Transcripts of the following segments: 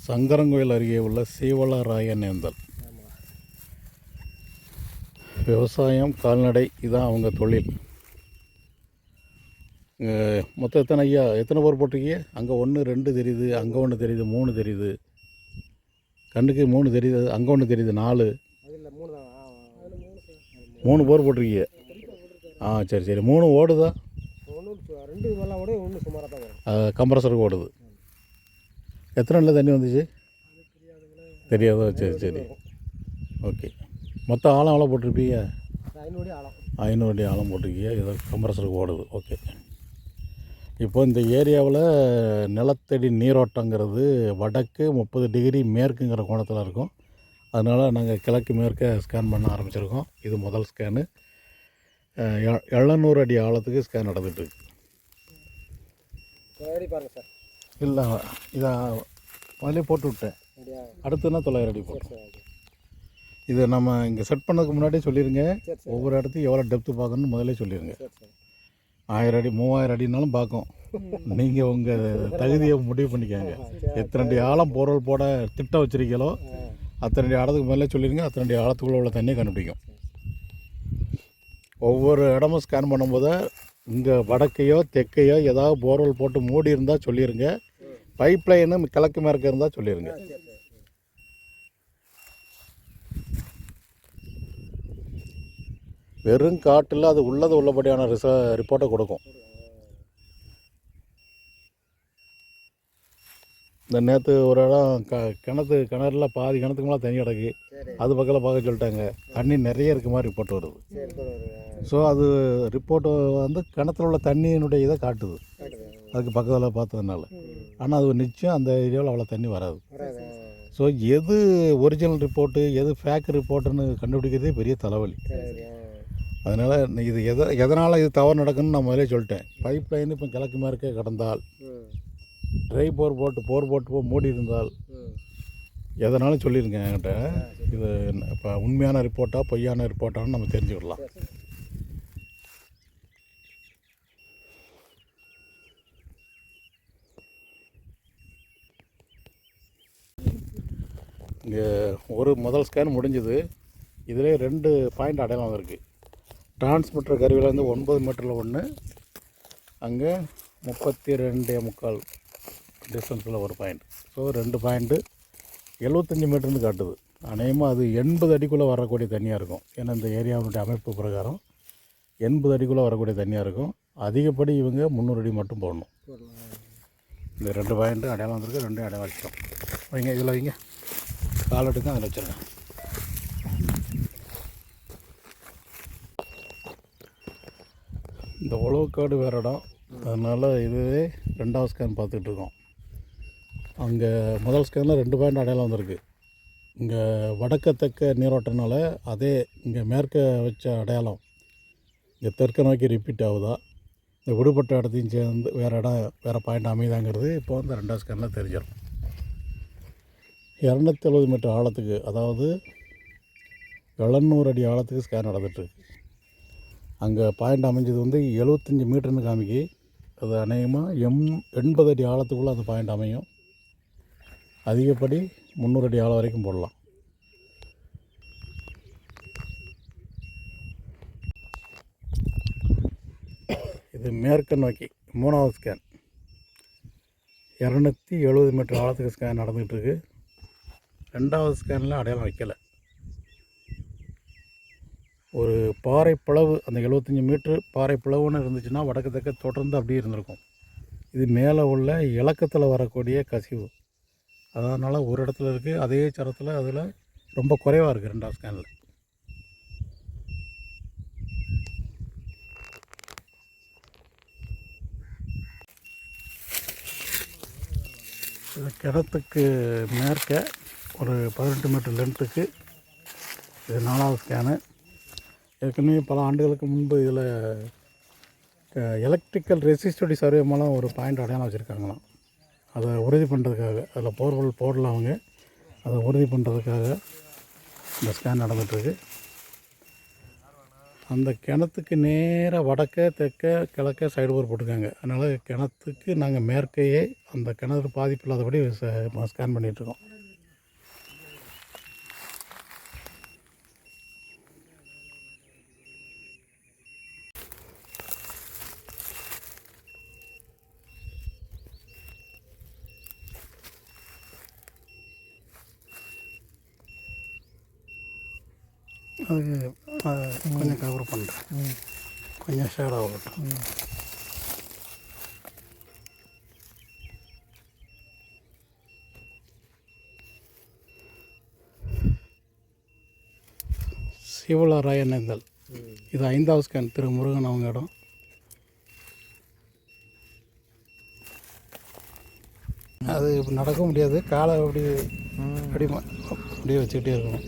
சங்கரன்கோயில் அருகே உள்ள சீவலராயனேந்தல். விவசாயம், கால்நடை இதான் அவங்க தொழில். மொத்தம் எத்தனை ஐயா, எத்தனை போர் போட்டிருக்கீங்க? அங்கே 1 2 தெரியுது, அங்கே 1 தெரியுது, 3 தெரியுது, கண்ணுக்கு 3 தெரியுது, அங்கே 1 தெரியுது, 4 3 போர் போட்டிருக்கீங்க. சரி சரி. 3 ஓடுதா? 2 நல்லா ஓடுது, 1 சுமாராக தான் வரும். கம்ப்ரஸருக்கு ஓடுது. எத்தனை நாளில் தண்ணி வந்துச்சு தெரியாதோ? சரி சரி, ஓகே. மொத்தம் ஆழம் எவ்வளோ போட்டிருப்பீங்க? 500 அடி ஆழம். 500 அடி ஆழம் போட்டிருக்கீங்க. ஏதோ கம்ப்ரஸருக்கு ஓடுது. ஓகே. இப்போ இந்த ஏரியாவில் நிலத்தடி நீரோட்டங்கிறது வடக்கு 30 டிகிரி மேற்குங்கிற கோணத்தில் இருக்கும். அதனால் நாங்கள் கிழக்கு மேற்க ஸ்கேன் பண்ண ஆரம்பிச்சிருக்கோம். இது முதல் ஸ்கேனு. 700 அடி ஆழத்துக்கு ஸ்கேன் நடந்துகிட்ருக்கு. பாருங்கள் சார். இல்லை, இதை முதலே போட்டு விட்டேன். அடுத்துன்னா 900 அடி போட்டோம். இதை நம்ம இங்கே செட் பண்ணதுக்கு முன்னாடியே சொல்லிடுங்க. ஒவ்வொரு இடத்துக்கும் எவ்வளோ டெப்த்து பார்க்கணுன்னு முதலே சொல்லிடுங்க. 1000 அடி 3000 அடினாலும் பார்க்கும். நீங்கள் உங்கள் தகுதியை முடிவு பண்ணிக்கோங்க. எத்தனை அடி ஆழம் போர்வெல் போட திட்டம் வச்சுருக்கீங்களோ அத்தனை அடி ஆழத்துக்கு முதல்ல சொல்லிடுங்க. அத்தனை அடி ஆழத்துக்குள்ளே உள்ள தண்ணியை கண்டுபிடிக்கும். ஒவ்வொரு இடமும் ஸ்கேன் பண்ணும்போது இங்கே வடக்கையோ தெற்கையோ ஏதாவது போர்வெல் போட்டு மூடி இருந்தால் சொல்லிடுங்க. பைப் லைனு கிழக்கு மேற்க இருந்தால் சொல்லிடுங்க. வெறும் காட்டில் அது உள்ளபடியான ரிப்போர்ட்டை கொடுக்கும். இந்த நேற்று ஒரு இடம் கிணறுல பாதி கிணத்துக்கு மேலே தண்ணி கிடக்கு. அது பக்கத்தில் பார்க்க சொல்லிட்டாங்க. தண்ணி நிறைய இருக்க மாதிரி ரிப்போர்ட் வருது. ஸோ அது ரிப்போர்ட்டு வந்து கிணத்துல உள்ள தண்ணியினுடைய இதை காட்டுது. அதுக்கு பக்கத்தில் பார்த்ததுனால. ஆனால் அது நிச்சயம் அந்த ஏரியாவில் அவ்வளோ தண்ணி வராது. ஸோ எது ஒரிஜினல் ரிப்போர்ட்டு எது ஃபேக் ரிப்போர்ட்டுன்னு கண்டுபிடிக்கிறதே பெரிய தலைவலி. அதனால் இது எதனால் இது தவறு நடக்குன்னு நான் முதலே சொல்லிட்டேன். பைப் லைன் இப்போ கிழக்கு மேற்கே கடந்தால், ட்ரை போர் போட்டு மூடி இருந்தால், எதனாலும் சொல்லிடுங்க என்கிட்ட. இது இப்போ உண்மையான ரிப்போர்ட்டா பொய்யான ரிப்போர்ட்டான்னு நம்ம தெரிஞ்சுக்கிடலாம். இங்கே ஒரு முதல் ஸ்கேன் முடிஞ்சுது. இதிலே 2 பாயிண்ட் அடையாளம் வந்திருக்கு. டிரான்ஸ்மிட்டர் கருவியில் வந்து 9 மீட்டரில் 1, அங்கே 32.75 டிஸ்டன்ஸில் ஒரு பாயிண்ட். ஸோ 2 பாயிண்ட்டு 75 மீட்டர்னு காட்டுது. அநேகமாக அது 80 அடிக்குள்ளே வரக்கூடிய தண்ணியாக இருக்கும். ஏன்னா இந்த ஏரியாவுடைய அமைப்பு பிரகாரம் 80 அடிக்குள்ளே வரக்கூடிய தண்ணியாக இருக்கும். அதிகப்படி இவங்க 300 அடி மட்டும் போடணும். இந்த 2 பாயிண்ட்டு அடையாளம் வந்திருக்கு. 2 அடையாளம் வச்சிட்டோம். வைங்க, இதில் வைங்க. காலட்டுக்கு அதில் வச்சுருக்கேன். இந்த உழவுக்காடு வேறு இடம். அதனால் இதுவே 2வது ஸ்கேன் பார்த்துட்ருக்கோம். அங்கே முதல் ஸ்கேனில் 2 பாயிண்ட் அடையாளம் வந்திருக்கு. இங்கே வடக்க தெற்க நீரோட்டனால அதே இங்கே மேற்க வச்ச அடையாளம் இங்கே தெற்க நோக்கி ரிப்பீட் ஆகுதா, இந்த விடுபட்ட இடத்தையும் சேர்ந்து வேறு பாயிண்ட் அமைதாங்கிறது இப்போ வந்து 2வது ஸ்கேனில் தெரிஞ்சிடும். 270 மீட்டர் ஆழத்துக்கு, அதாவது 700 அடி ஆழத்துக்கு ஸ்கேன் நடந்துகிட்ருக்கு. அங்கே பாயிண்ட் அமைஞ்சது வந்து 75 மீட்டர்னு காமிக்கி. அது அநேகமாக 80 அடி ஆழத்துக்குள்ளே அந்த பாயிண்ட் அமையும். அதிகப்படி 300 அடி ஆழம் வரைக்கும் போடலாம். இது மேற்கு நோக்கி 3வது ஸ்கேன். 270 மீட்டர் ஆழத்துக்கு ஸ்கேன் நடந்துகிட்ருக்கு. 2வது ஸ்கேனில் அடையாளம் வைக்கலை. ஒரு பாறை பிளவு, அந்த 75 மீட்ரு பாறை பிளவுன்னு இருந்துச்சுன்னா வடக்கு தெற்க தொடர்ந்து அப்படியே இருந்திருக்கும். இது மேலே உள்ள இலக்கத்தில் வரக்கூடிய கசிவு. அதனால் ஒரு இடத்துல இருக்குது, அதே சரத்தில் அதில் ரொம்ப குறைவாக இருக்குது 2வது ஸ்கேனில். இது கிணத்துக்கு மேற்க ஒரு 18 மீட்டர் லென்த்துக்கு இது 4வது ஸ்கேனு. ஏற்கனவே பல ஆண்டுகளுக்கு முன்பு இதில் எலக்ட்ரிக்கல் ரெசிஸ்டிவிட்டி சர்வே மூலம் ஒரு பாயிண்ட் அடையாளம் வச்சுருக்காங்களாம். அதை உறுதி பண்ணுறதுக்காக, அதில் போர்வெல் போடல அவங்க, அதை உறுதி பண்ணுறதுக்காக இந்த ஸ்கேன் நடந்துகிட்ருக்கு. அந்த கிணத்துக்கு நேராக வடக்க தெற்க கிழக்க சைடு போர் போட்டிருக்காங்க. அதனால் கிணத்துக்கு நாங்கள் மேற்கையே அந்த கிணறு பாதிப்பு இல்லாதபடி ஸ்கேன் பண்ணிகிட்ருக்கோம். அதுக்கு கொஞ்சம் கவர் பண்ணுறேன், கொஞ்சம் ஷேட் ஆகட்டும். சிவலராயனேந்தல், இது 5வது ஸ்கேன். திரு முருகன் அவங்க இடம். அது நடக்க முடியாது, காலை அப்படியே வச்சுக்கிட்டே இருக்கணும்.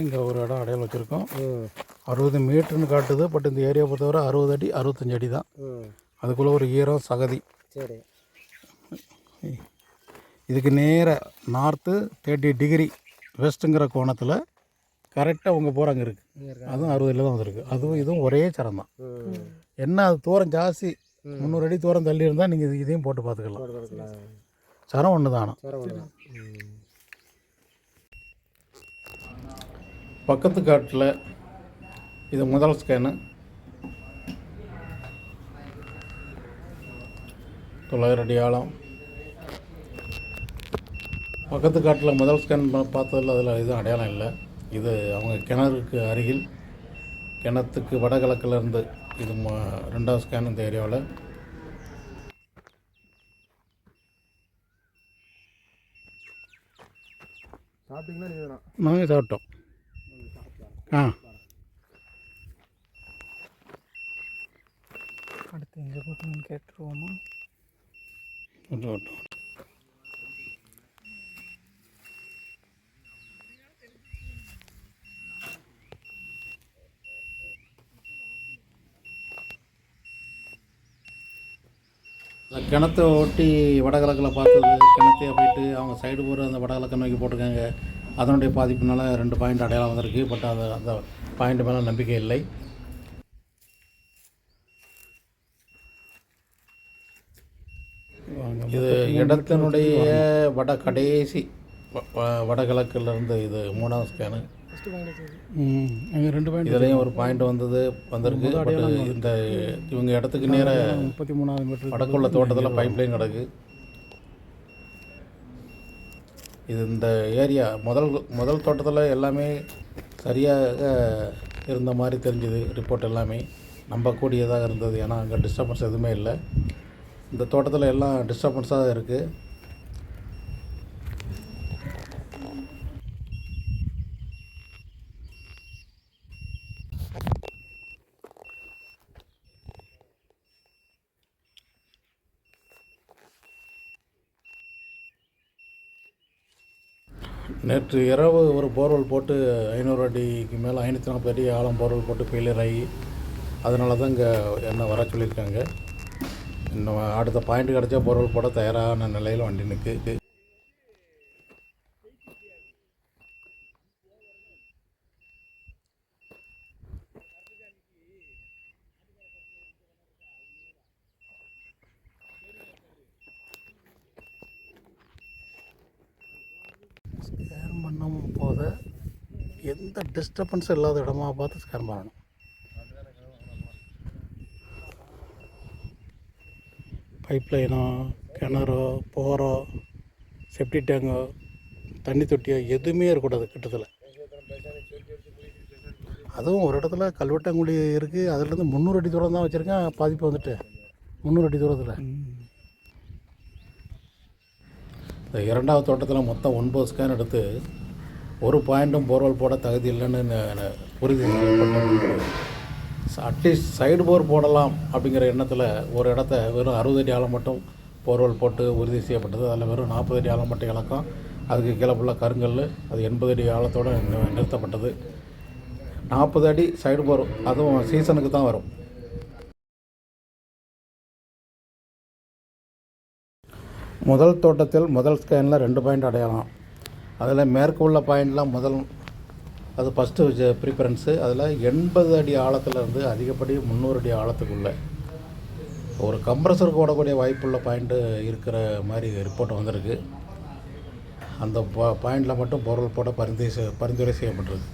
இங்கே ஒரு இடம் அடையாளம் வச்சுருக்கோம். 60 மீட்டர்னு காட்டுது. பட் இந்த ஏரியா பொறுத்தவரை 60 அடி 65 அடி தான். அதுக்குள்ளே ஒரு ஈரம் சகதி. சரி, இதுக்கு நேராக நார்த்து 30 டிகிரி வெஸ்ட்டுங்கிற கோணத்தில் கரெக்டாக உங்கள் போகிறாங்க இருக்குது. அதுவும் 60 அடியில் தான் வந்திருக்கு. அதுவும் இதுவும் ஒரே சரம் தான். என்ன அது தூரம் ஜாஸ்தி, 300 அடி தூரம் தள்ளி இருந்தால் நீங்கள் இதையும் போட்டு பார்த்துக்கலாம். சரம் ஒன்று தான். பக்கத்து காட்டில் இது முதல் ஸ்கேனு. 900 அடி ஆழம். பக்கத்து காட்டில் முதல் ஸ்கேன் பார்த்ததில் அதில் எதுவும் அடையாளம் இல்லை. இது அவங்க கிணறுக்கு அருகில், கிணத்துக்கு வடகிழக்கில் இருந்து இது 2வது ஸ்கேன் இந்த ஏரியாவில். சாப்பிட்டீங்களா? நாங்கள் சாப்பிட்டோம். அடுத்து எங்கே போகணும்னு கேட்டுருவோமா? கிணத்தை ஒட்டி வடகிழக்கில் பார்த்தது, கிணத்தையே போயிட்டு அவங்க சைடு போகிற அந்த வடகிழக்க நோக்கி போட்டிருக்காங்க. அதனுடைய பாதிப்புனால 2 பாயிண்ட் அடையாளம் வந்திருக்கு. பட் அந்த பாயிண்ட் மேலே நம்பிக்கை இல்லை. இது இடத்தினுடைய கடைசி வடகிழக்கிலிருந்து இது 3வது ஸ்கேனு. அங்கே 2 பாயிண்ட், இதுலேயும் ஒரு பாயிண்ட் வந்திருக்கு. இந்த இவங்க இடத்துக்கு நேராக 33வது மீட்டர் வடக்குள்ள தோட்டத்தில் பைப் லைன் கிடக்கு. இது இந்த ஏரியா முதல் தோட்டத்தில் எல்லாமே சரியாக இருந்த மாதிரி தெரிஞ்சுது. ரிப்போர்ட் எல்லாமே நம்பக்கூடியதாக இருந்தது. ஏன்னா அங்கே டிஸ்டர்பன்ஸ் எதுவுமே இல்லை. இந்த தோட்டத்தில் எல்லாம் டிஸ்டர்பன்ஸாக இருக்குது. நேற்று இரவு ஒரு போர்வெல் போட்டு 500 அடிக்கு மேலே 540 அடி ஆழம் போர்வெல் போட்டு ஃபெயிலியர் ஆகி, அதனால தான் இங்கே என்ன வர சொல்லியிருக்காங்க. இன்னும் அடுத்த பாயிண்ட் கிடச்சா போர்வெல் போட தயாரான நிலையில் வண்டி நிற்கு. ஸ்கேன் பண்ணும் போது எந்த டிஸ்டர்பன்ஸும் இல்லாத இடமா பார்த்து ஸ்கேன் பண்ணணும். பைப் லைனோ, கிணறோ, போரோ, செப்டி டேங்கோ, தண்ணி தொட்டியோ எதுவுமே இருக்கக்கூடாது கிட்டத்தில். அதுவும் ஒரு இடத்துல கல்வெட்டாங்குடி இருக்குது. அதுலேருந்து 300 அடி தூரம் தான் வச்சுருக்கேன். பாதிப்பு வந்துட்டு 300 அடி தூரத்தில். இந்த 2வது தோட்டத்தில் மொத்தம் 9 ஸ்கேன் எடுத்து ஒரு பாயிண்ட்டும் போர்வெல் போட தகுதி இல்லைன்னு உறுதி செய்யப்பட்டு, அட்லீஸ்ட் சைடு போர் போடலாம் அப்படிங்கிற எண்ணத்தில் ஒரு இடத்த வெறும் 60 அடி ஆழம் மட்டும் போர்வெல் போட்டு உறுதி செய்யப்பட்டது. அதில் வெறும் 40 அடி ஆழம் மட்டும் இழக்கம். அதுக்கு கீழே ஃபுல்லாக கருங்கல். அது 80 அடி ஆழத்தோடு நிறுத்தப்பட்டது. 40 அடி சைடு போர், அதுவும் சீசனுக்கு தான் வரும். முதல் தோட்டத்தில் முதல் ஸ்கேனில் 2 பாயிண்ட் அடையாளம். அதில் மேற்கு உள்ள பாயிண்ட்லாம் அது ஃபஸ்ட்டு ப்ரிஃபரன்ஸு. அதில் 80 அடி ஆழத்துலேருந்து அதிகப்படி 300 அடி ஆழத்துக்குள்ளே ஒரு கம்ப்ரஸருக்கு ஓடக்கூடிய வாய்ப்புள்ள பாயிண்ட்டு இருக்கிற மாதிரி ரிப்போர்ட் வந்திருக்கு. அந்த பாயிண்டில் மட்டும் பொருள் போட பரிந்துரை செய்யப்பட்டிருக்கு.